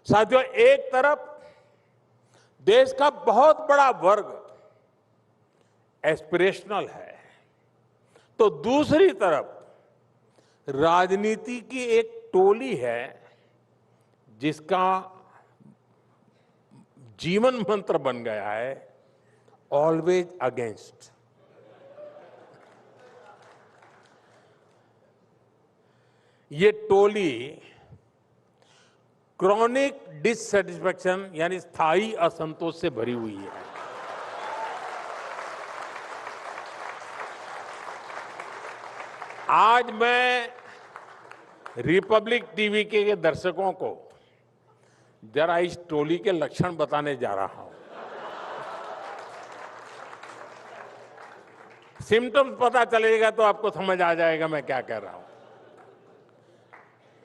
साथियों, एक तरफ देश का बहुत बड़ा वर्ग एस्पिरेशनल है, तो दूसरी तरफ राजनीति की एक टोली है जिसका जीवन मंत्र बन गया है ऑलवेज अगेंस्ट। ये टोली क्रॉनिक डिससेटिस्फैक्शन यानी स्थायी असंतोष से भरी हुई है। आज मैं रिपब्लिक टीवी के दर्शकों को जरा इस टोली के लक्षण बताने जा रहा हूं। सिम्टम्स पता चलेगा तो आपको समझ आ जाएगा मैं क्या कह रहा हूं।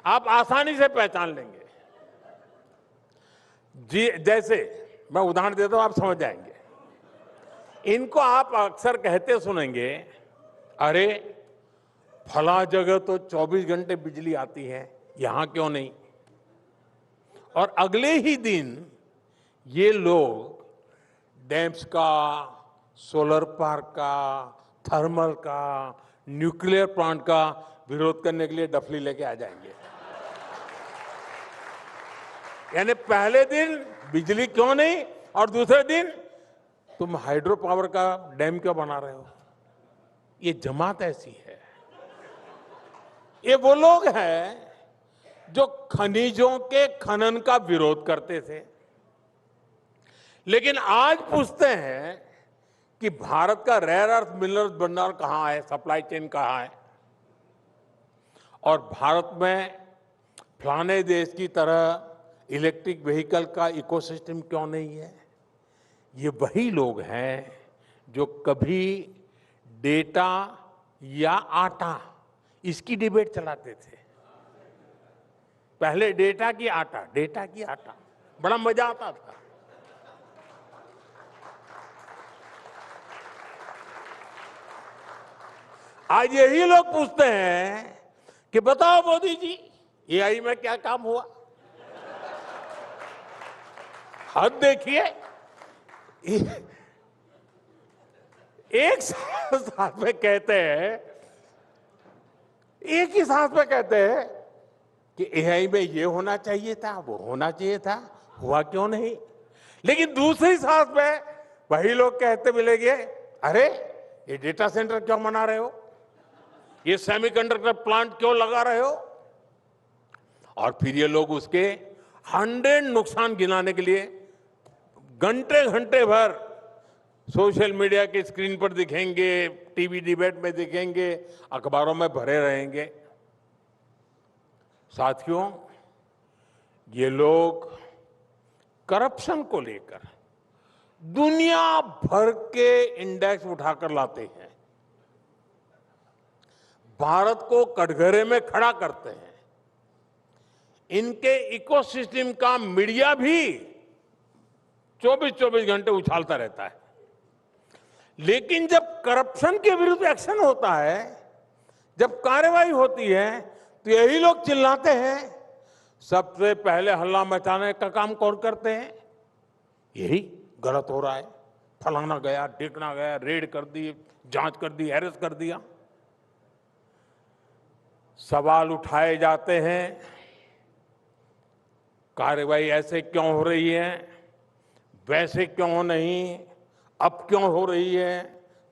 आप आसानी से पहचान लेंगे। जी, जैसे मैं उदाहरण देता हूं, आप समझ जाएंगे। इनको आप अक्सर कहते सुनेंगे, अरे फला जगह तो 24 घंटे बिजली आती है, यहां क्यों नहीं? और अगले ही दिन ये लोग डैम्स का, सोलर पार्क का, थर्मल का, न्यूक्लियर प्लांट का विरोध करने के लिए डफली लेके आ जाएंगे। यानी पहले दिन बिजली क्यों नहीं और दूसरे दिन तुम हाइड्रो पावर का डैम क्यों बना रहे हो? ये जमात ऐसी है। ये वो लोग हैं जो खनिजों के खनन का विरोध करते थे, लेकिन आज पूछते हैं कि भारत का रेयर अर्थ मिनरल्स भंडार कहां है, सप्लाई चेन कहां है, और भारत में फलाने देश की तरह इलेक्ट्रिक व्हीकल का इकोसिस्टम क्यों नहीं है? ये वही लोग हैं जो कभी डेटा या आटा इसकी डिबेट चलाते थे। पहले डेटा की आटा बड़ा मजा आता था। आज यही लोग पूछते हैं कि बताओ मोदी जी, एआई में क्या काम हुआ? हद देखिए, एक साथ में कहते हैं, एक ही साथ में कहते हैं कि एआई में ये होना चाहिए था, वो होना चाहिए था, हुआ क्यों नहीं? लेकिन दूसरी साथ में वही लोग कहते मिलेंगे, अरे ये डेटा सेंटर क्यों बना रहे हो, ये सेमीकंडक्टर प्लांट क्यों लगा रहे हो? और फिर ये लोग उसके 100 नुकसान गिनाने के लिए घंटे घंटे भर सोशल मीडिया की स्क्रीन पर दिखेंगे, टीवी डिबेट में दिखेंगे, अखबारों में भरे रहेंगे। साथियों, ये लोग करप्शन को लेकर दुनिया भर के इंडेक्स उठाकर लाते हैं, भारत को कटघरे में खड़ा करते हैं। इनके इकोसिस्टम का मीडिया भी 24-24 घंटे उछालता रहता है, लेकिन जब करप्शन के विरुद्ध एक्शन होता है, जब कार्रवाई होती है, तो यही लोग चिल्लाते हैं। सबसे पहले हल्ला मचाने का काम कौन करते हैं? यही गलत हो रहा है, फलाना गया, ढिकना गया, रेड कर दी, जांच कर दी, अरेस्ट कर दिया। सवाल उठाए जाते हैं, कार्रवाई ऐसे क्यों हो रही है, वैसे क्यों नहीं, अब क्यों हो रही है,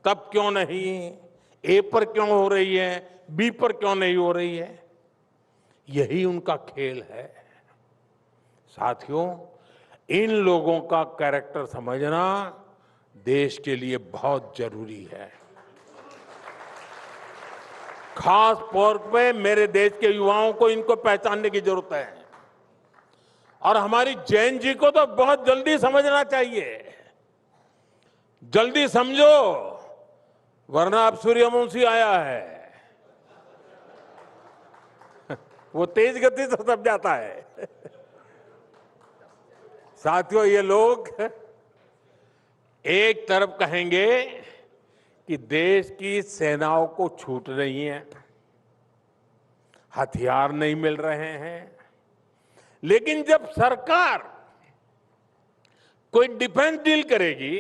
तब क्यों नहीं, ए पर क्यों हो रही है, बी पर क्यों नहीं हो रही है? यही उनका खेल है। साथियों, इन लोगों का कैरेक्टर समझना देश के लिए बहुत जरूरी है। खास तौर पे मेरे देश के युवाओं को इनको पहचानने की जरूरत है, और हमारी जैन जी को तो बहुत जल्दी समझना चाहिए। जल्दी समझो, वरना अब सूर्यवंशी आया है, वो तेज गति से समझ जाता है। साथियों, ये लोग एक तरफ कहेंगे कि देश की सेनाओं को छूट नहीं है, हथियार नहीं मिल रहे हैं, लेकिन जब सरकार कोई डिफेंस डील करेगी,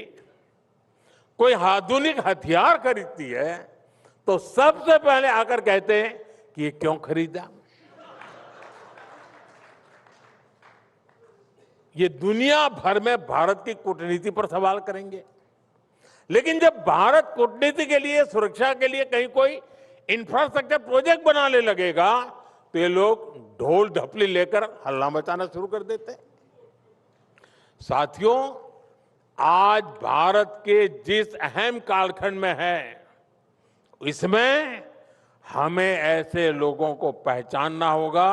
कोई आधुनिक हथियार खरीदती है, तो सबसे पहले आकर कहते हैं कि ये क्यों खरीदा। ये दुनिया भर में भारत की कूटनीति पर सवाल करेंगे। लेकिन जब भारत कूटनीति के लिए, सुरक्षा के लिए कहीं कोई इंफ्रास्ट्रक्चर प्रोजेक्ट बनाने लगेगा, तो ये लोग ढोल ढपली लेकर हल्ला मचाना शुरू कर देते हैं। साथियों, आज भारत के जिस अहम कालखंड में है, इसमें हमें ऐसे लोगों को पहचानना होगा,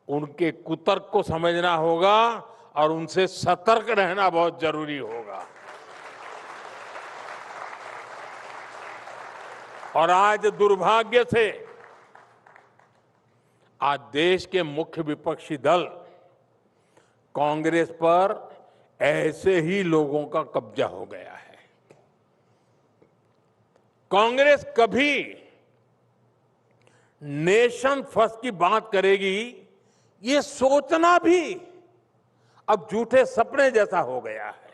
उनके कुतर्क को समझना होगा और उनसे सतर्क रहना बहुत जरूरी होगा। और आज दुर्भाग्य से आज देश के मुख्य विपक्षी दल कांग्रेस पर ऐसे ही लोगों का कब्जा हो गया है। कांग्रेस कभी नेशन फर्स्ट की बात करेगी, ये सोचना भी अब झूठे सपने जैसा हो गया है।